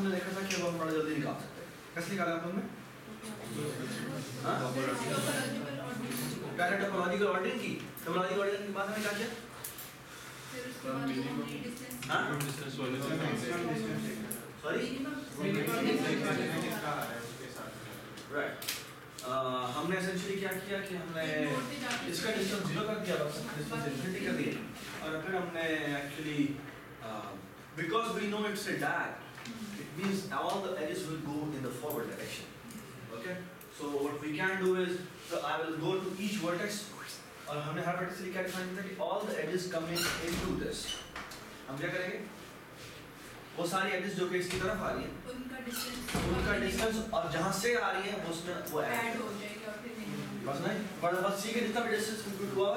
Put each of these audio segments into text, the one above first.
हमने देखा था कि अब हम बड़ा जल्दी निकाल सकते हैं। कैसे निकाला आप हमने? पहले टोपोलॉजिकल ऑर्डरिंग की, टोपोलॉजिकल ऑर्डरिंग के बाद हमें क्या किया? राइट, हमने एसेंशियली क्या किया कि हमने इसका डिस्टेंस 0 कर दिया, डिस्टेंस इन्फिनिटी कर दिया, और फिर हमने actually because we know it's a DAG, it means all the edges will go in the forward direction. Okay, so what we can do is, so I will go to each vertex, और हमने हर vertex के लिए क्या define किया कि all the edges coming into this. हम क्या करेंगे? वो सारी एजेस जो कि इसकी तरफ आ रही हैं, उनका डिस्टेंस और जहाँ से आ रही है उसमें वो ऐड हो जाएगा, और फिर नहीं बस नहीं, पर बस सी के जितना भी डिस्टेंस कंप्यूट हुआ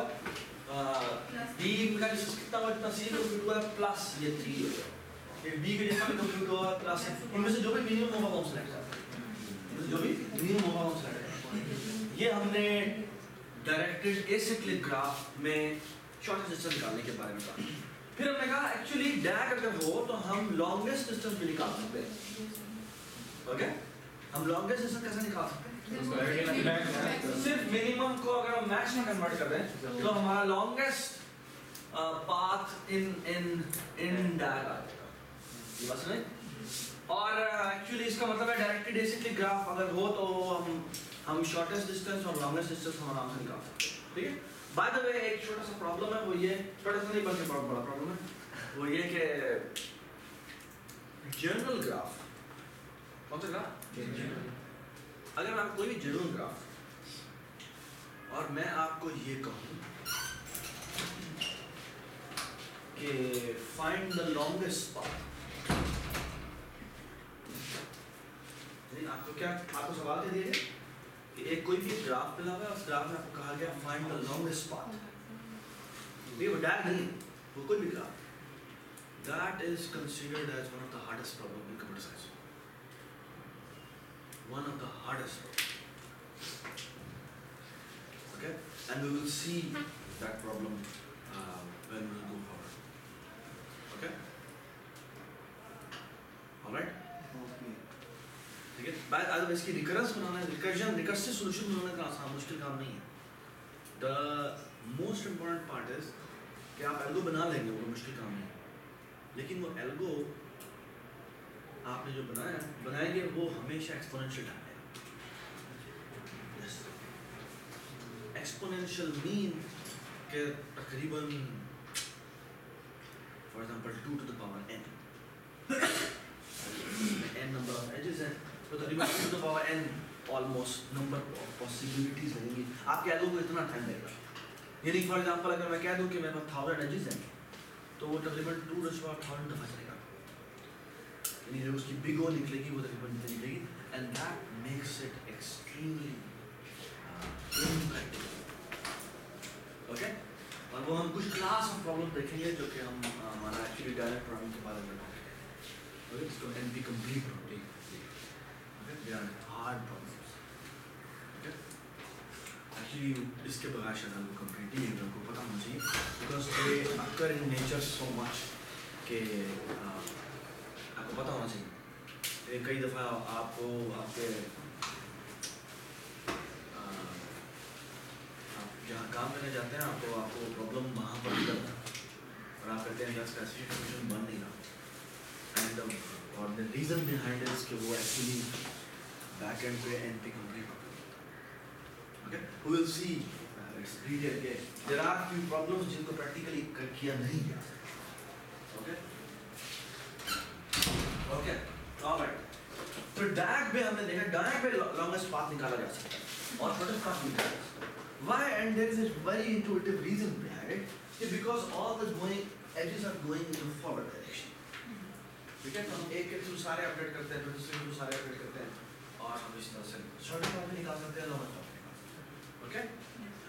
डी का डिस्टेंस कितना हुआ, जितना सी कंप्यूट हुआ प्लस ये 3 हो गया, ये बी के जितना भी कंप्यूट हुआ प्लस, इनमें से जो भी मिनिमम होगा वो सेलेक्ट करते हैं, जो भी मिनिमम होगा वो सेलेक्ट करते हैं. ये हमने डायरेक्टेड एसाइक्लिक ग्राफ में शॉर्टेस्ट डिस्टेंस निकालने के बारे में कहा. फिर हमने कहा एक्चुअली डैग अगर हो तो हम लॉन्गेस्ट डिस्टेंस भी निकाल सकते हैं. ओके, हम लॉन्गेस्ट डिस्टेंस कैसे निकाल सकते हैं? सिर्फ मिनिमम को अगर हम मैक्स में कन्वर्ट कर दें तो हमारा लॉन्गेस्ट पाथ इन डैग आ जाएगा. बस नहीं, और एक्चुअली इसका मतलब है डायरेक्टेड एसाइक्लिक ग्राफ अगर हो तो हम शॉर्टेस्ट डिस्टेंस और लॉन्गेस्ट डिस्टेंस हम आराम से निकाल सकते हैं. ठीक है. बाय द वे एक छोटा सा प्रॉब्लम है, वो ये छोटा सा नहीं बल्कि बहुत बड़ा प्रॉब्लम है, वो ये कि जनरल ग्राफ, कौन सा ग्राफ? अगर मैं आपको कोई भी जनरल ग्राफ और मैं आपको ये कहूँ कि फाइंड द लॉन्गेस्ट पाथ, आपको क्या, आपको सवाल दे दिया कि एक कोई भी ग्राफ मिला हुआ है, उस ग्राफ में आपको कहा गया फाइंड द लॉन्गेस्ट पाथ. ये वो डैग नहीं, वो कोई भी graph, that is considered as one of the hardest problem in computer science. One of the hardest problems. Okay, and we will see that problem when we go forward. Okay, all right. ठीक है. बात आज इसकी recurrence बनाना है, recursive solution बनाना का आसान मुश्किल काम नहीं है. The most important part is कि आप एल्गो बना लेंगे, वो मुश्किल काम नहीं है, लेकिन वो एल्गो आपने जो बनाएंगे वो हमेशा एक्सपोनेंशियल टाइम लेगा. एक्सपोनेंशियल मीन के तकरीबन for example 2 to the power n number of edges है, तो तकरीबन 2 to the power n almost number of possibilities लगेंगी. आपके एल्गो को इतना टाइम लगेगा. यानी फॉर एग्जांपल अगर मैं कह दूं कि मेरे पास 1000 एजेस हैं तो वो तकरीबन 2 to the power 1000 दफा चलेगा. यानी जो उसकी बिग ओ निकलेगी वो तकरीबन इतनी निकलेगी, and that makes it extremely impractical. Okay, और वो हम कुछ क्लास ऑफ प्रॉब्लम देखेंगे जो कि हम हमारा एक्चुअली डायरेक्ट प्रोग्रामिंग के बारे में देखेंगे. ओके, इसको can be complete problem. Okay, they are hard problems. Okay, actually इसके बगैर शायद हमको कंप्लीट ही नहीं, हमको पता होना चाहिए because they occur in nature so much कि आपको पता होना चाहिए. कई दफ़ा आपको आपके जहाँ काम करने जाते हैं आपको प्रॉब्लम वहाँ पर निकलता है और आप कहते हैं कि इसका सॉल्यूशन बन नहीं रहा, एंड और द रीज़न बिहाइंड इज कि वो एक्चुअली बैक एंड पे एंड पे कंप्लीट होता है. Okay, we will see it's detail के देयर आर फ्यू प्रॉब्लम्स जिनको प्रैक्टिकली किया नहीं जा सकता. Okay okay, alright. तो डैग पे हमने देखा, डैग पे लॉन्गेस्ट पाथ निकाला जा सकता है और शॉर्टेस्ट पाथ निकाला जा सकता है. Why? And there is a very intuitive reason behind it. Because all the edges are going in the forward direction. ठीक है, हम एक के थ्रू सारे अपडेट करते हैं, फिर दूसरे के थ्रू सारे अपडेट करते हैं और हम इस तरह से शॉर्ट पाथ भी निकाल सकते हैं, लॉन्ग पाथ भी निकाल सकते हैं. ओके,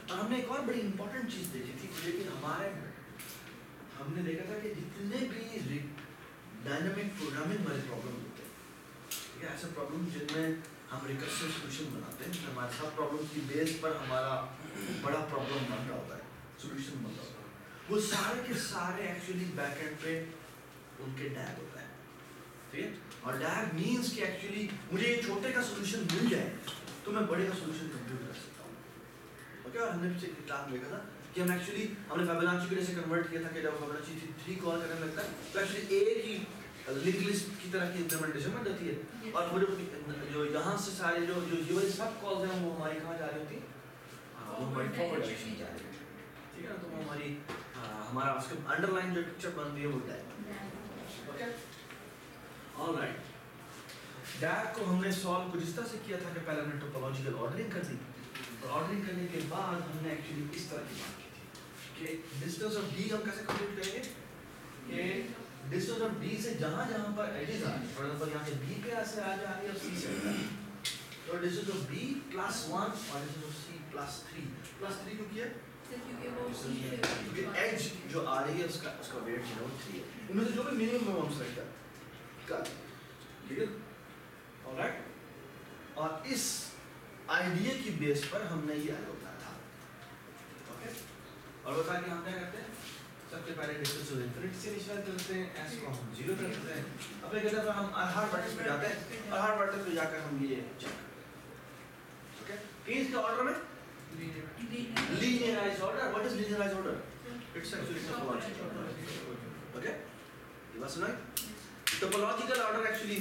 और हमने एक और बड़ी इंपॉर्टेंट चीज़ देखी थी, लेकिन हमने देखा था कि जितने भी डायनामिक प्रोग्रामिंग वाले प्रॉब्लम होते हैं, ठीक है, ऐसे प्रॉब्लम जिनमें हम रिकर्सिव सॉल्यूशन बनाते हैं, हमारे सब प्रॉब्लम की बेस पर हमारा बड़ा प्रॉब्लम बन रहा होता है, सॉल्यूशन बन रहा होता है, वो सारे के सारे एक्चुअली बैक एंड पे उनके डैग होता है. ठीक है। और DAG मीन्स कि एक्चुअली मुझे ये छोटे का सोल्यूशन मिल जाए तो मैं बड़े का सोल्यूशन कंप्यूट कर सकता हूँ। ओके, और हमने पिछले क्लास में देखा था कि हमने फिबोनाची को जैसे कन्वर्ट किया था कि जब फिबोनाची 3 कॉल करने लगता है तो एक्चुअली एक ही लिंक लिस्ट की तरह की इम्प्लीमेंटेशन में जाती है। और वो जो यहाँ से सारे जो ये वाली सब कॉल्स हैं वो हमारी कहाँ जा रही होती है, वो हमारी फॉरवर्ड डायरेक्शन जा रही है, ठीक है ना। तो वो हमारी हमारा उसके अंडरलाइन जो पिक्चर बनती है वो DAG। Okay, alright. DAG को हमने सॉल्व कुछ इस तरह से किया था कि पहले हमने टोपोलॉजिकल ऑर्डरिंग कर दी, और ऑर्डरिंग करने के बाद हमने एक्चुअली इस तरह की बात की थी कि डिस्टेंस ऑफ D हम कैसे कंप्यूट करेंगे कि डिस्टेंस ऑफ D से जहाँ पर एजेस आ रही है, फॉर एग्जांपल यहाँ से B पे ऐसे आ जा रही है और C से आ जा रही है, तो डिस्टेंस ऑफ B +1 और डिस्टेंस ऑफ C +3 क्यों किया? क्योंकि एज जो आ रही है उसका वेट जो है वो 3 है, इनमें से जो भी मिनिमम हम सेलेक्ट कर, ठीक है, ऑलराइट। और इस आइडिया की बेस पर हमने ये आइडिया बताया था, ओके। और बता कि हम क्या करते हैं, सबसे पहले डिस्टेंस ऑफ इनफिनिटी से इनिशियलाइज करते हैं, s को हम 0 कर देते हैं। अब एक जगह पर हम हर वर्टेक्स पे जाते हैं और हर वर्टेक्स पे जाकर हम ये चेक करते हैं, ओके। किस के ऑर्डर में? Linearised order. What is linearised order? It's actually topological order, okay. ये बात सुनाई? Topological order actually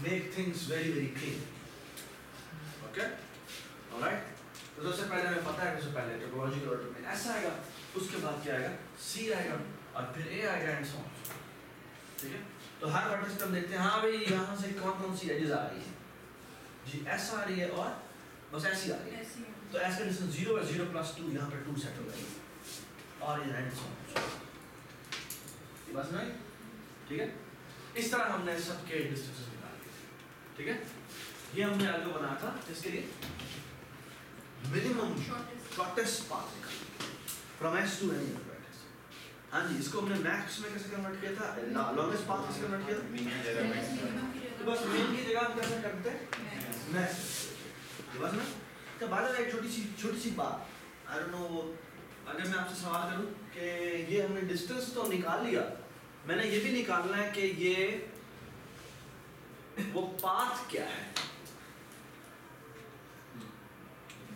make things very clean, okay, alright. तो सबसे पहले हमें पता है कि सबसे पहले टोपोलॉजिकल ऑर्डर में ऐसा आएगा, उसके बाद क्या आएगा, C आएगा और फिर A आएगा एंड सो ऑन, ठीक है। तो हर वर्टेक्स पे हम देखते हैं, हाँ भाई यहाँ से कौन सी एजेस आ रही है जी, S आ रही है और बस ऐसी आ रही है, तो S का डिस्टेंस 0 है, 0 + 2 यहाँ पर 2 सेट हो जाएगी और ये एंड सो ऑन। ये बात सुनाई, ठीक है। इस तरह हमने सबके डिस्टेंसेस निकाले, ठीक है। ये हमने आगे बनाया था इसके लिए minimum shortest path from S to any other vertex. हाँ जी, इसको हमने मैक्स में कैसे कन्वर्ट किया था, लॉन्गेस्ट पाथ कैसे कन्वर्ट किया था, तो बस मेन की जगह हम कैसे करते हैं मैक्स, बस ना। तो बाद में एक छोटी सी बात, आई डोंट नो, अगर मैं आपसे सवाल करूं कि ये हमने डिस्टेंस तो निकाल लिया, मैंने ये भी निकालना है कि ये वो पाथ क्या है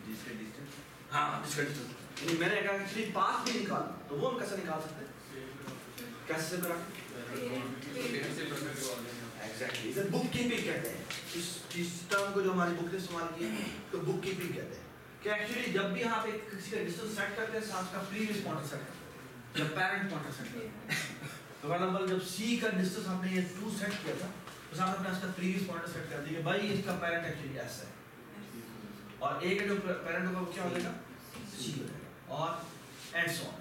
जिसका डिस्टेंस, हाँ जिसका डिस्टेंस, यानी मैंने कहा एक्चुअली पाथ भी निकालना, तो वो हम कैसे निकाल सकते हैं, कैसे करा? एग्जैक्टली, इसे बुक कीपिंग कहते हैं। इस टर्म को जो हमारी बुक ने इस्तेमाल की है तो बुक कीपिंग कहते हैं कि एक्चुअली जब भी यहाँ पे किसी का डिस्टेंस सेट करते हैं साथ का प्रीवियस पॉइंटर सेट करते हैं, जब पेरेंट पॉइंटर सेट करते हैं, तो फॉर एग्जांपल जब C का डिस्टेंस हमने ये 2 सेट किया था तो साथ अपने इसका प्रीवियस पॉइंटर सेट कर दिया कि भाई इसका पेरेंट एक्चुअली S है और A का जो पेरेंट होगा वो क्या हो जाएगा, C हो जाएगा और एंड सो ऑन।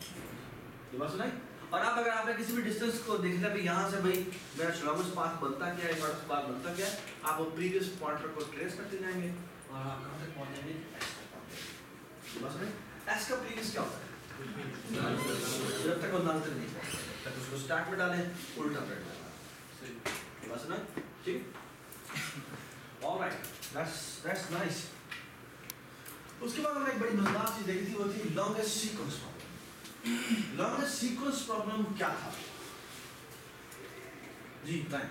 ये बात सुनाई। और अब अगर आपने किसी भी डिस्टेंस को देखना है यहाँ से भाई मेरा शॉर्टेस्ट पाथ बनता क्या है, शॉर्टेस्ट पाथ बनता क्या है, आप वो प्रीवियस पॉइंटर को ट्रेस करते जाएंगे और आप कहाँ तक पहुँच जाएंगे, S तक पहुँच जाएंगे। बस में S का प्रीवियस क्या होता है, जब तक वो नल तक नहीं पहुँचता तब उसको स्टार्ट में डालें, उल्टा पलट डालना, बस ना, ठीक। Alright, that's nice. उसके बाद हमने एक बड़ी मजेदार चीज देखी थी, वो थी longest sequence problem. Longest sequence problem क्या था जी, बताएं।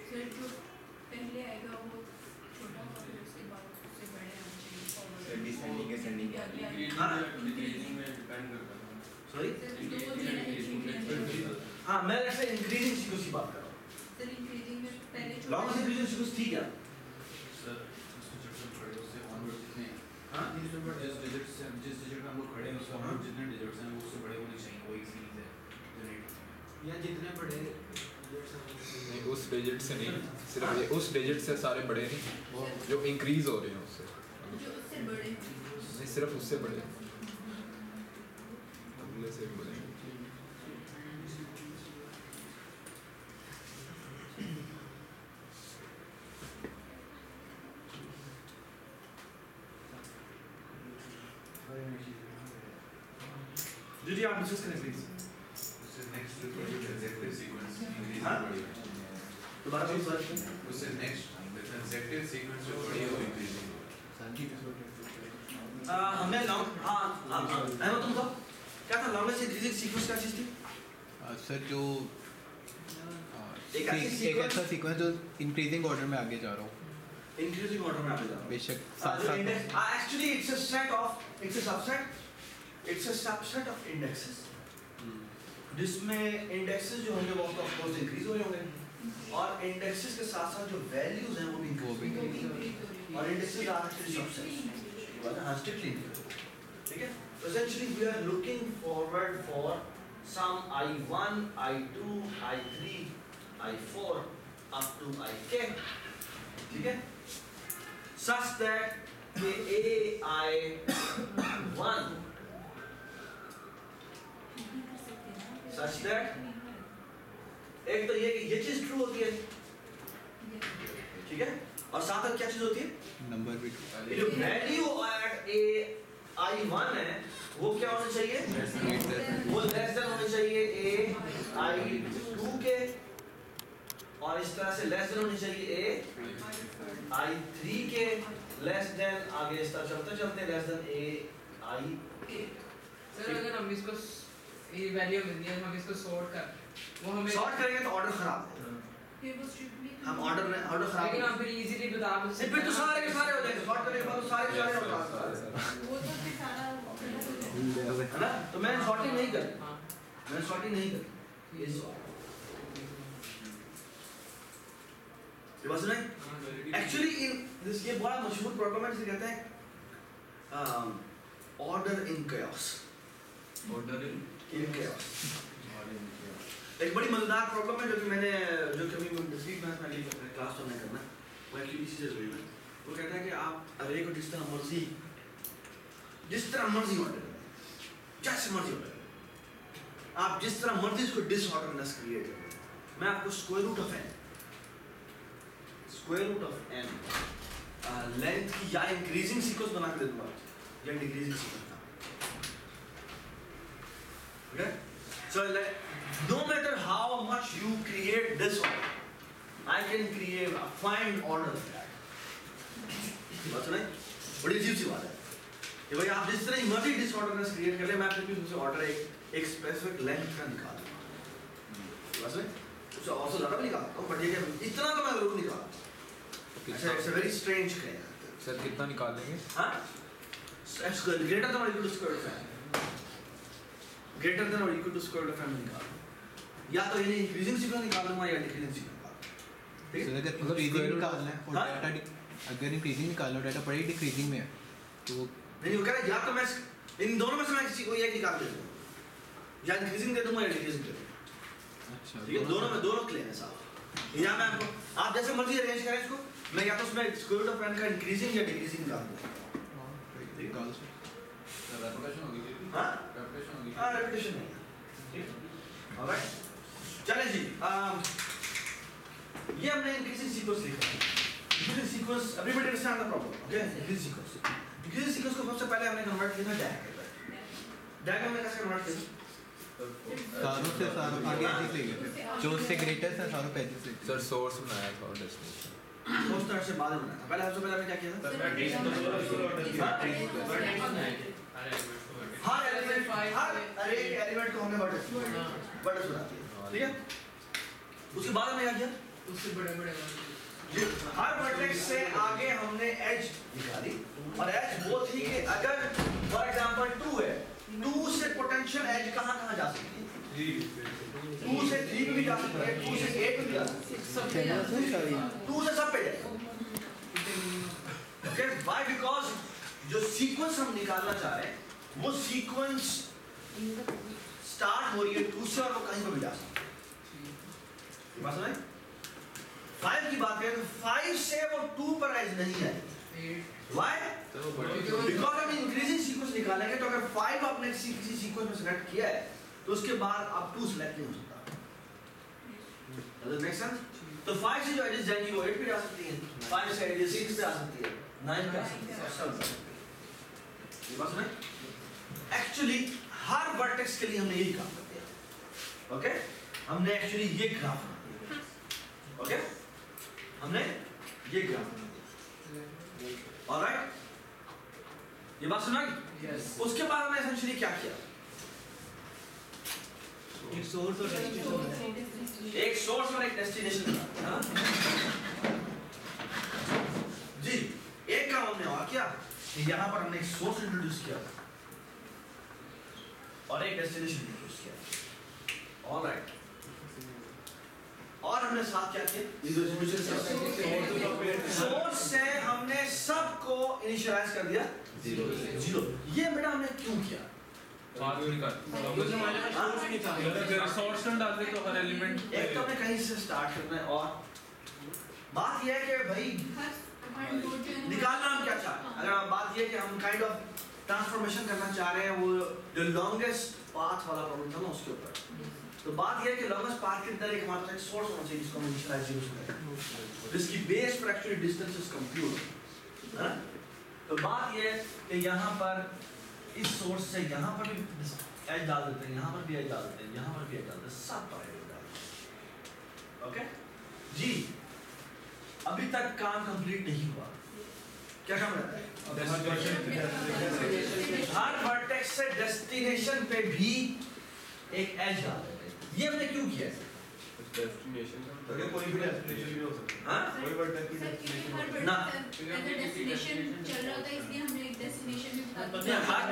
सर जो पहले आएगा वो छोटा होगा, फिर उसके बाद उससे बड़े आना चाहिए, सर डिसेंडिंग असेंडिंग इंक्रीजिंग में डिपेंड करता है। सॉरी, सर हाँ मैं ऐसे इंक्रीजिंग सीक्वेंस की बात कर रहा हूँ। इंक्रीजिंग में पहले लॉन्गेस्ट इंक्रीजिंग सीक्वेंस थी क्या? सर उसको जब खड़े उससे ऑनवर्ड जितने हाँ जिस डिजिट से जिस डिजिट में हम लोग खड़े हैं उससे ऑनवर्ड जितने डिजिट्स हैं वो उससे बड़े होने चाहिए, वो एक सीरीज है जनरेट या जितने बड़े नहीं, उस डिजिट से नहीं, सिर्फ ये उस डिजिट से सारे बड़े नहीं जो इंक्रीज हो रहे हैं उससे, जो उससे बड़े नहीं सिर्फ उससे बड़े, अगले से बड़े। जी आप डिस्कस करें प्लीज। उससे नेक्स्ट ट्रांजैक्टिव सीक्वेंस इंक्रीज हाँ? बढ़ी दोबारा प्लीज सर। उससे नेक्स्ट ट्रांजैक्टिव सीक्वेंस जो बढ़ी हो इंक्रीजिंग हमने लॉन्ग अहमद तुम बताओ क्या था लॉन्गेस्ट इंक्रीजिंग सीक्वेंस क्या चीज थी? सर जो एक ऐसी एक ऐसा सीक्वेंस जो इंक्रीजिंग ऑर्डर में आगे जा रहा हो, इंक्रीजिंग ऑर्डर में आगे जा रहा हूं। बेशक साथ साथ actually it's a set of, it's a subset of indexes, जिसमें इंडेक्सेस जो होंगे वो ऑफ कोर्स इंक्रीज हो रहे होंगे और इंडेक्सेस के साथ साथ जो वैल्यूज हैं वो भी इंक्रीज होंगे और इंडेक्सेस आर एक्चुअली सबसेट्स, ये बात है स्ट्रिक्टली ठीक है। So essentially we are looking forward for some I1, I2, I3, I4 up to Ik, ठीक है, such that AI1 such that एक तो ये कि ये चीज ट्रू होती है, ठीक है, और साथ में क्या चीज होती है, नंबर भी ये जो वैल्यू एट AI1 है वो क्या होना चाहिए, वो लेस देन होनी चाहिए AI2 के और इस तरह से लेस देन होनी चाहिए AI3 के, लेस देन आगे इस तरह चलते चलते लेस देन AI सर अगर हम इसको ये वैल्यू मिल गई हम इसको सॉर्ट कर वो हमें सॉर्ट करेंगे तो ऑर्डर खराब है, हम ऑर्डर खराब लेकिन हम फिर इजीली बता नहीं, फिर तो सारे के सारे हो जाएंगे, सॉर्ट करने के बाद तो सारे के सारे हो जाएंगे, वो तो फिर सारा है ना, तो मैंने सॉर्टिंग नहीं करी, हां मैंने सॉर्टिंग नहीं करी, ये बस नहीं एक्चुअली इन दिस, ये बड़ा मशहूर प्रॉब्लम है जिसे कहते हैं order in chaos, order in chaos। एक बड़ी मजेदार प्रॉब्लम है जो कि मैंने जो कभी डिस्क्रीट मैथ में क्लास तो नहीं करना, वो एक्चुअली इसी से जुड़ी है। वो कहता है कि आप अरे को जिस तरह मर्जी ऑर्डर करें, जैसे मर्जी ऑर्डर करें, आप जिस तरह मर्जी इसको डिसऑर्डरनेस क्रिएट करें, मैं आपको square root of n length की या इंक्रीजिंग सीक्वेंस बना के दे दूंगा या decreasing sequence, okay? So no matter how much you create disorder, I can create a find order of that. बात सुनाई? बड़ी अजीब सी बात है कि भाई आप जिस तरह मर्जी डिसऑर्डरनेस क्रिएट कर ले, मैं फिर भी उससे ऑर्डर एक स्पेसिफिक लेंथ का निकाल दूंगा, बात सुनाई? उससे और ज़्यादा भी निकाल सकता हूँ, बट ये क्या इतना तो मैं जरूर निकाल, अच्छा it's a very strange claim. Sir कितना निकाल लेंगे? हाँ, ग्रेटर देन और equal to square root of n, greater than और equal to square root of n निकाल, या तो यानी इंक्रीजिंग सीक्वेंस निकाल लूंगा या डिक्रीजिंग सीक्वेंस निकाल, ठीक है। अगर इंक्रीजिंग निकालना है और डाटा अगर इंक्रीजिंग निकालना डाटा पड़े डिक्रीजिंग में है तो नहीं वो कह रहा है या तो मैं इन दोनों में से मैं किसी को एक निकाल दे दूंगा, या इंक्रीजिंग दे दूंगा या डिक्रीजिंग दे दूंगा, अच्छा ठीक है, दोनों में दोनों क्लेम है साहब, या मैं आपको आप जैसे मर्जी अरेंज करें इसको, मैं या तो उसमें स्क्वायर रूट ऑफ n का इंक्रीजिंग या डिक्रीजिंग निकाल दूंगा, निकाल रेपिटेशन होगी, हाँ रेपिटेशन होगी, हाँ रेपिटेशन नहीं है, ठीक है, ऑलराइट, चलें जी, ये हमने इंक्रीजिंग सीक्वेंस लिखा है, increasing sequence everybody understand the problem, okay, increasing sequence को सबसे पहले हमने कन्वर्ट किया था डायग्राम में कैसे कन्वर्ट किया, सारों से सारों आगे ऐसे ही गए जो उससे ग्रेटेस्ट है सारों पहले से सर सोर्स बनाया था और डेस्टिनेशन दोस्त तरह से बाद में बनाया था, पहले सबसे पहले हमने क्या किया था, हर एलिमेंट को हमने वर्टेक्स बना दिया, ठीक है, उसके बाद हमने क्या किया, उससे बड़े हर वर्टेक्स से आगे हमने एज निकाली और एज वो थी कि अगर फॉर एग्जांपल 2 है, 2 से पोटेंशियल एज कहां जा सकती है, 2 से 3 भी जा सकती है, 2 से 8 भी जा सकती है, 2 से सब पे जाएगा, ओके, व्हाई, बिकॉज जो सीक्वेंस हम निकालना चाह रहे हैं वो सीक्वेंस स्टार्ट हो रही है 2 से और वो कहीं पर भी जा सकती है, बात सुनाई। 5 की बात करें तो 5 से वो 2 पर एज नहीं आएगी, व्हाई, बिकॉज हम इंक्रीजिंग सीक्वेंस निकालेंगे तो अगर 5 आपने किसी सीक्वेंस में सेलेक्ट किया है तो उसके बाद अब 2 सेलेक्ट नहीं हो सकता, डज इट मेक सेंस, तो 5 से जो एजेस जाएंगी वो 8 पे जा सकती है, 5 से एजेस 6 पे आ सकती है, 9 पे आ सकती है, सब ये बात सुने, एक्चुअली हर वर्टेक्स के लिए हमने यही काम कर दिया, ओके, हमने एक्चुअली ये ग्राफ बना दिया, ओके, हमने ये ग्राफ बना दिया, ऑलराइट, ये बात सुना, उसके बाद हमने एसेंशियली क्या किया, एक सोर्स और डेस्टिनेशन एक सोर्स और एक डेस्टिनेशन है ना जी। एक काम हमने और किया कि यहाँ पर हमने एक सोर्स इंट्रोड्यूस किया और एक डेस्टिनेशन इंट्रोड्यूस किया। ऑलराइट, और हमने साथ क्या किया, सोर्स से हमने सबको इनिशियलाइज कर दिया जीरो। ये बेटा हमने क्यों किया? सोर्स न डालते तो हर एलिमेंट एक तो हमने कहीं से स्टार्ट करना है, और बात यह है कि भाई निकालना हम क्या चाहते हैं। अगर हम बात ये है कि हम काइंड ऑफ ट्रांसफॉर्मेशन करना चाह रहे हैं, वो जो लॉन्गेस्ट पाथ वाला प्रॉब्लम था ना उसके ऊपर, तो बात ये है कि लॉन्गेस्ट पाथ के अंदर एक हमारे पास एक सोर्स होना चाहिए जिसको हम इनिशियलाइज यूज करें, जिसकी बेस पर एक्चुअली डिस्टेंस इज कंप्यूट है। तो बात ये है कि यहाँ पर इस सोर्स से यहाँ पर भी एज डाल देते हैं, यहाँ पर भी एज डाल देते हैं, यहाँ पर भी एज डाल देते हैं, सब पर एज डाल देते हैं। ओके जी, अभी तक काम कंप्लीट नहीं हुआ। क्या काम रहता है? हर वर्टेक्स से डेस्टिनेशन पे भी एक एज डाल देते हैं। ये हमने क्यों किया है? डेस्टिनेशन कोई भी डेस्टिनेशन भी हो सकता है। हाँ? कोई वर्टेक्स भी डेस्टिनेशन ना। डेस्टिनेशन चल रहा था इसलिए हमने एक डेस्टिनेशन भी बता नहीं, हर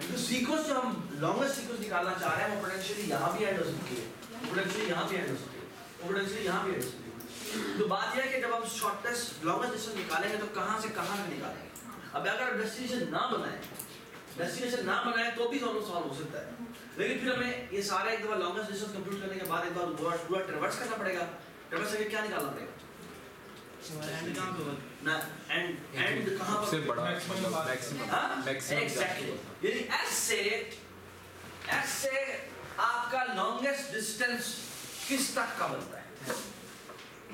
जो सीक्वेंस जो हम लॉन्गेस्ट सीक्वेंस निकालना चाह रहे हैं वो पोटेंशियली यहाँ भी ऐड हो सकती है, पोटेंशियली यहाँ भी ऐड हो सकती है, पोटेंशियली यहाँ भी ऐड हो सकती है। तो बात यह है कि जब हम शॉर्टेस्ट लॉन्गेस्ट डिस्टेंस निकालेंगे तो कहाँ से कहाँ तक निकालेंगे। अब अगर डेस्टिनेशन ना बनाए तो भी सॉल्व हो सकता है, लेकिन फिर हमें ये सारा एक दफा लॉन्गेस्ट डिस्टेंस कंप्यूट करने के बाद एक बार पूरा ट्रैवर्स करना पड़ेगा। ट्रैवर्स करके क्या निकालना पड़ेगा ना, एंड कहाँ पर सबसे बड़ा मैक्सिमम एग्जैक्टली। यानी एस से आपका लॉन्गेस्ट डिस्टेंस किस तक का बनता है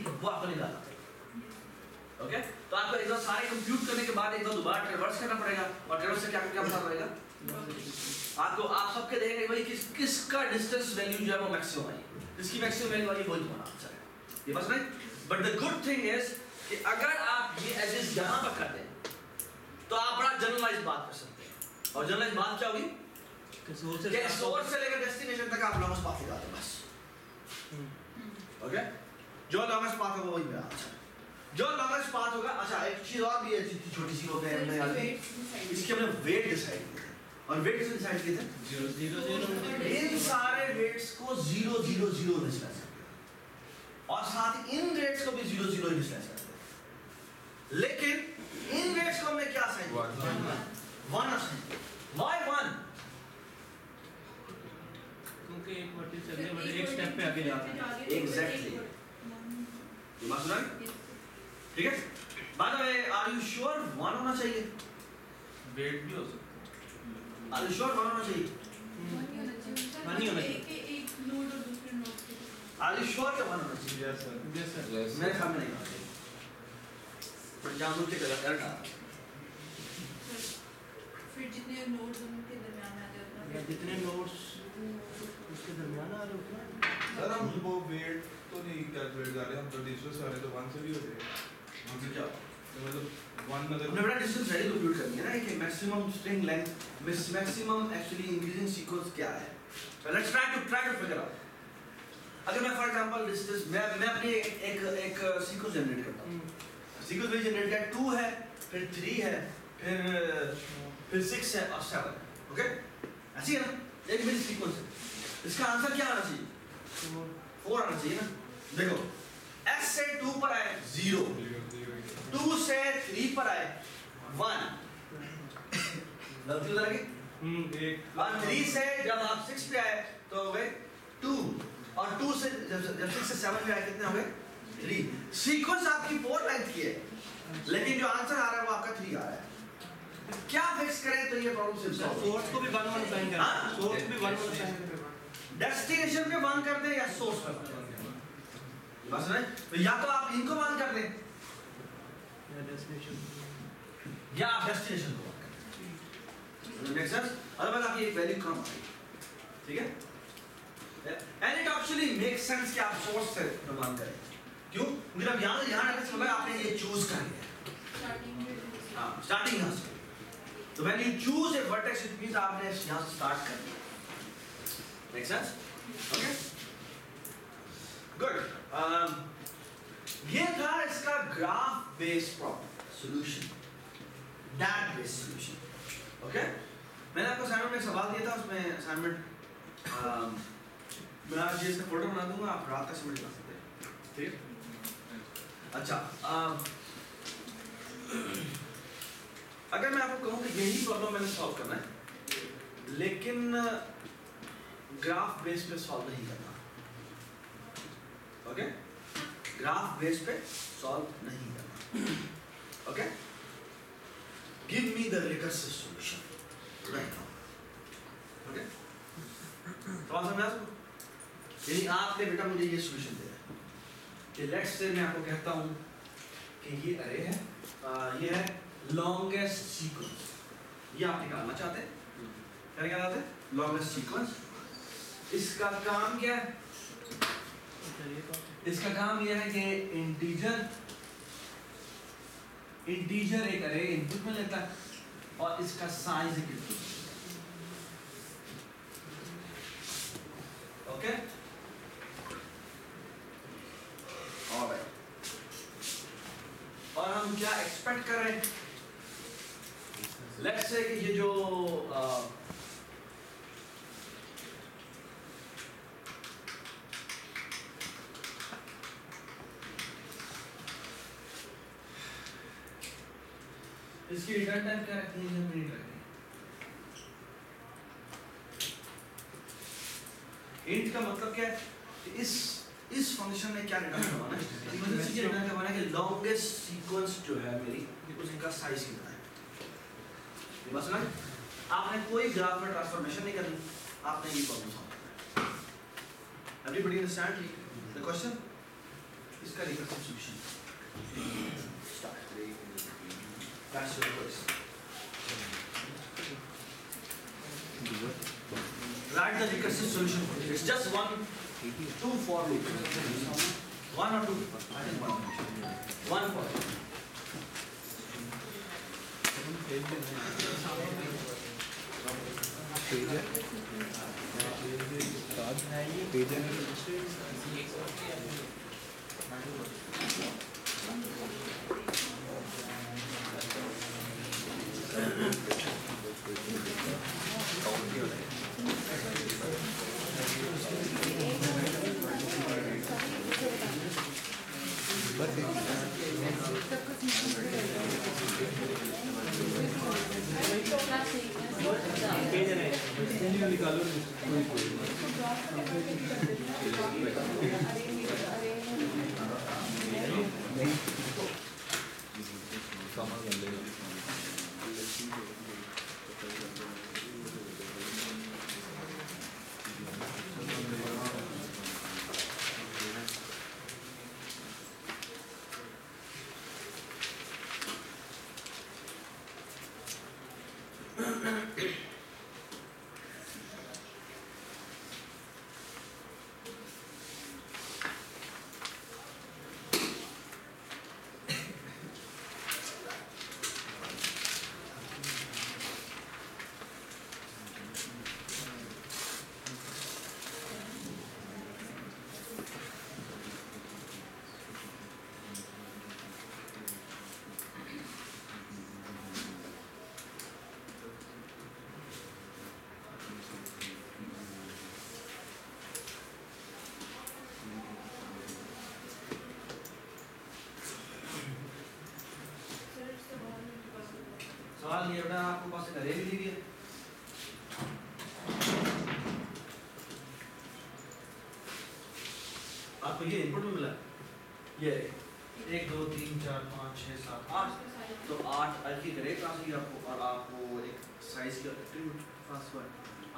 वो आपको निकालना पड़ेगा। ओके, तो आपको एक बार सारे कंप्यूट करने के बाद एक बार दोबारा ट्रैवर्स करना पड़ेगा, और ट्रैवर्स से क्या पता पड़ेगा आपको, आप सबके देखेंगे भाई किसका डिस्टेंस वैल्यू जो है वो मैक्सिमम है, जिसकी मैक्सिमम वैल्यू आई वही तुम्हारा आंसर है। ये बस नहीं, but the good thing is कि अगर आप ये एजेस यहाँ पर कर दें तो आप बड़ा जनरलाइज बात कर सकते हैं। और जनरलाइज बात क्या होगी कि सोर्स से लेकर डेस्टिनेशन तक आप लॉन्गेस्ट पाथ निकाल दो बस। ओके, जो लॉन्गेस्ट पाथ होगा वही मेरा आंसर है। जो लॉन्गेस्ट पाथ होगा। अच्छा, एक चीज और भी है छोटी सी होते हैं, इसके हमने वेट डिसाइड किया और वेट किसने डिसाइड किए थे? इन सारे वेट्स को 0 0 0 इनिशियलाइज करते हैं और साथ ही इन वेट्स को भी 0 0 इनिशियलाइज करते हैं, लेकिन इन वेट्स को हमने क्या असाइन किया? 1 असाइन। व्हाई 1? क्योंकि एक वर्टेक्स से अगले वर्टेक्स एक स्टेप पे आगे जाता है। एग्जैक्टली, ये बात सुना? ठीक है। By the way, are you sure 1 होना चाहिए? वेट भी हो सकता आर यू श्योर 1 होना चाहिए? नहीं होना चाहिए। एक नोड और दूसरे नोड के आर यू श्योर कि 1 होना चाहिए? Yes sir. Yes sir. मेरे सामने नहीं होना चाहिए, पर जानबूझ के गलत कर रहा। फिर जितने नोड्स उनके दरमियान आ जाता है, जितने नोट्स उसके दरमियान आ रहे होते हैं। सर हम वो वेट तो नहीं कैलकुलेट कर रहे, हम तो डिजिटल से आ रहे तो 1 से भी हो जाएगा। हम क्या तो मतलब 1 अगर हमने बड़ा डिस्टेंस वैल्यू कंप्यूट करनी है ना कि maximum string length, maximum actually increasing sequence क्या है। So let's try to figure out. अगर मैं फॉर एग्जांपल डिस्टेंस मैं अपनी एक सीक्वेंस जनरेट करता हूं। सीक्वेंस में जनरेट किया 2 है, फिर 3 है, फिर 6 है और 7 है। ओके, ऐसी है ना, एक मेरी सीक्वेंस है। इसका आंसर क्या आना चाहिए? 4 आना चाहिए ना। देखो, S से 2 पर आए 0, 2 से 3 पर आए 1, गलती लगी। एक और 3 से जब आप 6 पे आए तो हो गए 2, और 2 से जब 6 से 7 पे आए कितने हो गए? 3। सीक्वेंस आपकी 4 लेंथ की है, लेकिन जो आंसर आ रहा है वो आपका 3 आ रहा है। क्या फिक्स करें तो ये प्रॉब्लम सिर्फ सॉल्व? सोर्स को भी 1 1 असाइन करना है। सोर्स भी 1 1 असाइन करना है। डेस्टिनेशन पे 1 कर दें या सोर्स पे 1 कर दें? बस नहीं, तो या तो आप इनको 1 कर दें या डेस्टिनेशन या आप डेस्टिनेशन को 1 कर दें। Make sense? अदरवाइज आपकी एक वैल्यू कम आएगी। ठीक है? And it actually make sense कि आप सोर्स से 1 करें। क्यों? क्योंकि अब यहाँ आने से मतलब आपने ये चूज कर लिया। स्टार्टिंग यहाँ से। तो when you choose a vertex, it means आपने यहाँ से स्टार्ट कर दिया। Make sense? Okay? गुड। ये था इसका graph based problem solution, that based solution. Okay, मैंने आपको असाइनमेंट में एक सवाल दिया था, उसमें असाइनमेंट मैं आज इसका फोल्डर बना दूंगा, आप रात तक सबमिट कर सकते हैं, ठीक है। अच्छा, अगर मैं आपको कहूँ कि यही प्रॉब्लम मैंने सॉल्व करना है लेकिन ग्राफ बेस पे सॉल्व नहीं करना, ओके, ग्राफ बेस पे सॉल्व नहीं करना, okay, give me the recursive solution right now, okay, सवाल समझ आया? यानी आपने बेटा मुझे ये सॉल्यूशन दे रहा है कि लेट्स से मैं आपको कहता हूँ कि ये अरे है, ये है लॉन्गेस्ट सीक्वेंस, ये आप निकालना चाहते हैं, क्या निकालना चाहते हैं? Longest sequence. इसका काम क्या है? इसका काम यह है कि इंटीजर एक अरे इनपुट में लेता है और इसका साइज एक इनपुट, ओके, और हम क्या एक्सपेक्ट कर रहे हैं? लेट्स से कि ये जो इसकी रिटर्न टाइम क्या रखती है? मिनट रखती है। इंट का मतलब क्या है? इस फंक्शन में क्या रिटर्न करवाना है? मुझे ये रिटर्न करवाना है कि लॉन्गेस्ट सीक्वेंस जो है मेरी उसका साइज कितना है। ये बात समझ? आपने कोई ग्राफ में ट्रांसफॉर्मेशन नहीं करनी, आपने ये प्रॉब्लम सॉल्व करना है। Everybody understand the question? इसका recursive solution start. That's your question. Write the recursive solution. It's just 1, 2 for loop. 1 or 2? I think 1. 1 for. सवाल ये बेटा आपको पास एक अरे भी दी हुई है, आपको ये इनपुट में मिला, ये 1 2 3 4 5 6 7 8, तो 8 अरे की अरे क्लास की आपको, और आपको एक साइज का एट्रीब्यूट पास हुआ है।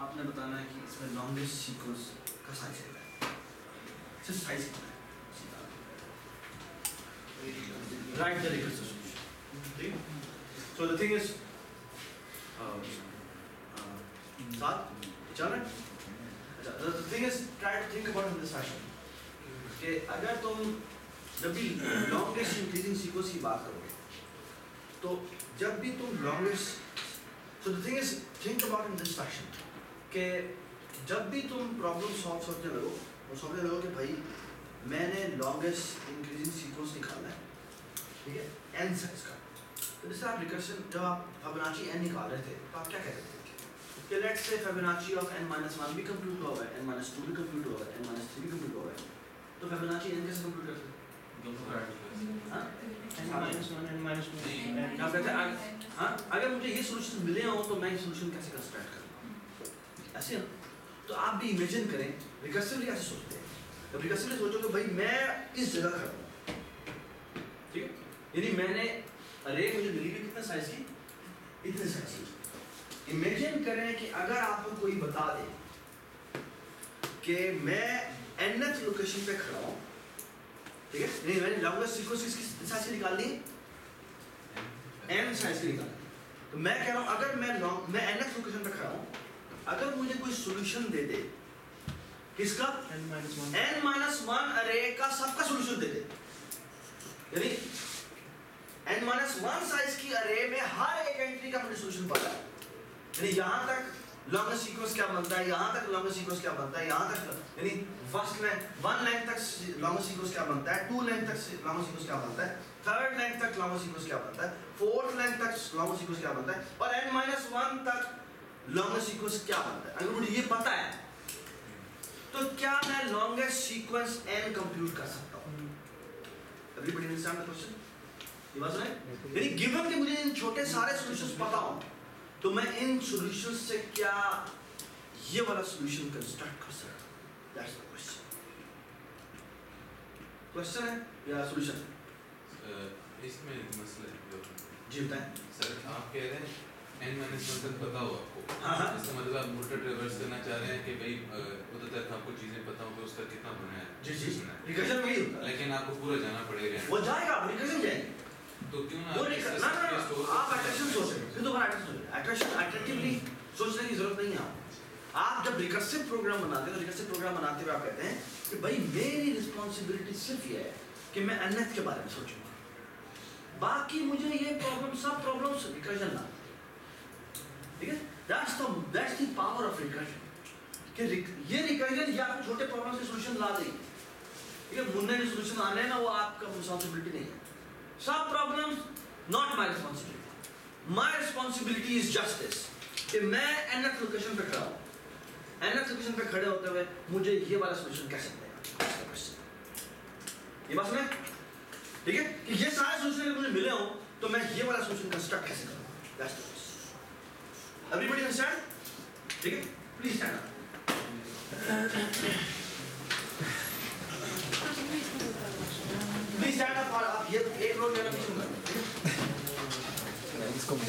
आपने बताना है कि इसमें लॉन्गेस्ट सीक्वेंस का साइज कितना है, सिर्फ साइज कितना है, राइट द रिकर्सिव सॉल्यूशन, ठीक है। So the thing is, the thing is, try to think about it in this fashion. कि अगर तुम जब भी longest increasing sequence की बात करोगे, तो जब भी तुम longest, so the thing is, think about it in this fashion. कि जब भी तुम problem solve करने लगो, और सोचने लगो कि भाई मैंने लॉन्गेस्ट इंक्रीजिंग सीक्वेंस निकालना है, ठीक है, n साइज का। तो जैसे आप रिकर्शन जब आप फिबोनाची n निकाल रहे थे तो आप क्या कहते थे कि let's say Fibonacci of n-1 भी कंप्यूट हुआ है, n-2 भी कंप्यूट हुआ है, n-3 भी कंप्यूट हुआ है, तो फिबोनाची n कैसे कंप्यूट करते थे? हाँ? हाँ, अगर मुझे ये सॉल्यूशन मिले हो तो मैं ये सॉल्यूशन कैसे कंस्ट्रक्ट करूँ? ऐसे ना, तो आप भी इमेजिन करें रिकर्सिवली कैसे सोचते हैं। तो रिकर्सिवली सोचो कि भाई मैं इस जगह खड़ा हूँ, ठीक है, यानी मैंने अरे मुझे मिली भी कितना साइज की, इतने साइज की। इमेजिन करें कि अगर आपको कोई बता दे कि मैं nth लोकेशन पे खड़ा हूँ, ठीक है, नहीं मैंने लॉन्गेस्ट सीक्वेंस किस साइज की निकाल ली, n साइज की निकाल ली। तो मैं कह रहा हूँ अगर मैं nth लोकेशन पे खड़ा हूँ, अगर मुझे कोई सॉल्यूशन दे दे किसका, n-1 अरे का सबका सॉल्यूशन दे दे, यानी n-1 साइज की अरे में हर एक एंट्री का मुझे सॉल्यूशन पता है, यानी यहाँ तक लॉन्गेस्ट सीक्वेंस क्या बनता है, यहाँ तक लॉन्गेस्ट सीक्वेंस क्या बनता है, यहाँ तक यानी फर्स्ट लेंथ 1 लेंथ तक लॉन्गेस्ट सीक्वेंस क्या बनता है, 2 लेंथ तक लॉन्गेस्ट सीक्वेंस क्या बनता है, 3rd लेंथ तक लॉन्गेस्ट सीक्वेंस क्या बनता है, 4th लेंथ तक लॉन्गेस्ट सीक्वेंस क्या बनता है, और n-1 तक लॉन्गेस्ट सीक्वेंस क्या बनता है। अगर मुझे ये पता है तो क्या मैं लॉन्गेस्ट सीक्वेंस n कंप्यूट कर सकता हूँ? Everybody understand the question? ये बात है, यानी गिवन कि मुझे इन छोटे सारे सॉल्यूशंस पता हो तो मैं इन सॉल्यूशंस से क्या ये वाला सॉल्यूशन कंस्ट्रक्ट कर सकता हूँ? That's the question. क्वेश्चन है या सॉल्यूशन? इसमें एक मसला है जी बताएं सर। आप कह रहे हैं n-1 तक पता हो आपको, हाँ। इसका मतलब आप मोटर ट्रेवर्स करना चाह रहे हैं कि भाई उधर तक आपको चीजें पता हो कि उसका कितना बना है, जी जी रिकर्जन में ही होता है, लेकिन आपको पूरा जाना पड़ेगा। वो जाएगा रिकर्जन जाएंगे तो क्यों ना वो ना आप अट्रैक्शन सोच रहे हैं, फिर दोबारा अट्रैक्शन अट्रैक्टिवली सोचने की जरूरत नहीं है। आप जब रिकर्सिव प्रोग्राम बनाते हैं तो रिकर्सिव प्रोग्राम बनाते हुए आप कहते हैं कि भाई मेरी रिस्पॉन्सिबिलिटी सिर्फ ये है कि मैं nth के बारे में सोचूंगा, बाकी मुझे ये प्रॉब्लम सब प्रॉब्लम्स रिकर्जन ना, ठीक है, that's the power of recursion कि ये रिकर्जन या आपको छोटे प्रॉब्लम्स के सॉल्यूशन ला देगी, ठीक है, मुन्ने जो सॉल्यूशन आने हैं ना वो आपका रिस्पॉन्सिबिलिटी नहीं है। सब problems not my responsibility, my responsibility is just this कि मैं nth लोकेशन पे खड़ा हूँ, nth लोकेशन पे खड़े होते हुए मुझे ये वाला सॉल्यूशन कैसे मिलेगा, ये बात समझे, ठीक है, कि ये सारे सॉल्यूशन अगर मुझे मिले हो तो मैं ये वाला सॉल्यूशन कंस्ट्रक्ट कैसे करूँगा, that's the question. Everybody understand? ठीक है, please stand up. Please stand up और आप ये एक रोल लेना शुरू करें। इसको मैं